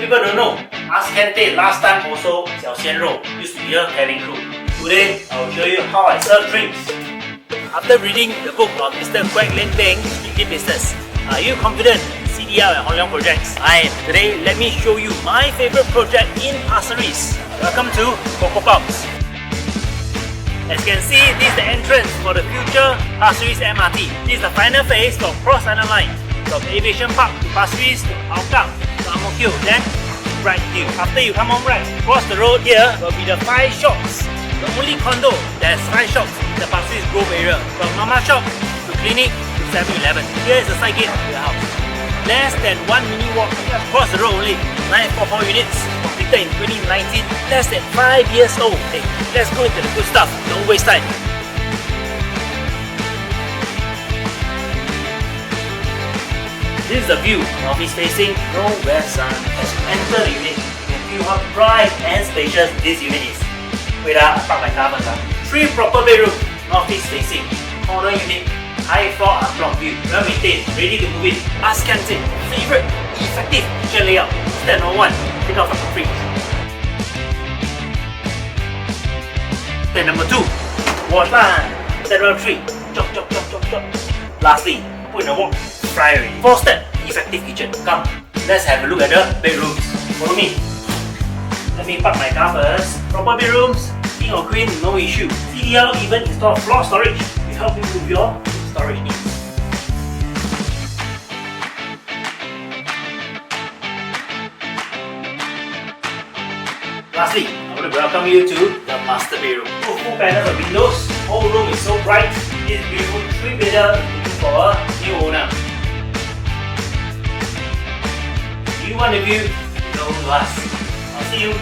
people don't know. Ask Ken Tay last time also, Xiao Xian Rou used to be a cabin crew. Today, I will show you how I serve drinks. After reading the book of Mr. Quek Lin Peng, Strictly Business, are you confident in CDL and Hong Leong projects? I am. Today, let me show you my favorite project in Pasir. Welcome to Coco Palms. As you can see, this is the entrance for the future Pasir MRT. This is the final phase from Cross Island Line, from Aviation Park to Pasir to Hougang to Ang Mo Kio, then Bright Hill. After you come on right, across the road here will be the 5 shops. The only condo that has 5 shops in the Pasir Grove area, from Mama Shop to Clinic to 7-Eleven. Here is the side gate to the house. Less than 1 minute walk just across the road only. 944 units, completed in 2019, less than 5 years old. Hey, let's go into the good stuff, don't waste time. This is the view, office facing, no west sun. As you enter the unit, you can feel how bright and spacious this unit is. Wait, I park my car first. 3 proper bedrooms, office facing, corner unit, high floor unblocked view, well maintained, ready to move in. Ask Ken Tay, favorite, effective kitchen layout. Step number 1, take out from the fridge. Step number 2, wash line. Step number 3, chop chop chop chop chop. Lastly, put in a wok, fry already. 4 step, effective kitchen. Come, let's have a look at the bedrooms. Follow me. Let me park my car first. Proper bedrooms, king or queen, no issue. CDL even install floor storage to help you with your storage needs. Lastly, I want to welcome you to the master bedroom. Full panels of windows, whole room is so bright. This beautiful 3-bedder is looking for a new owner. Do you want a view? Go to us. I'll see you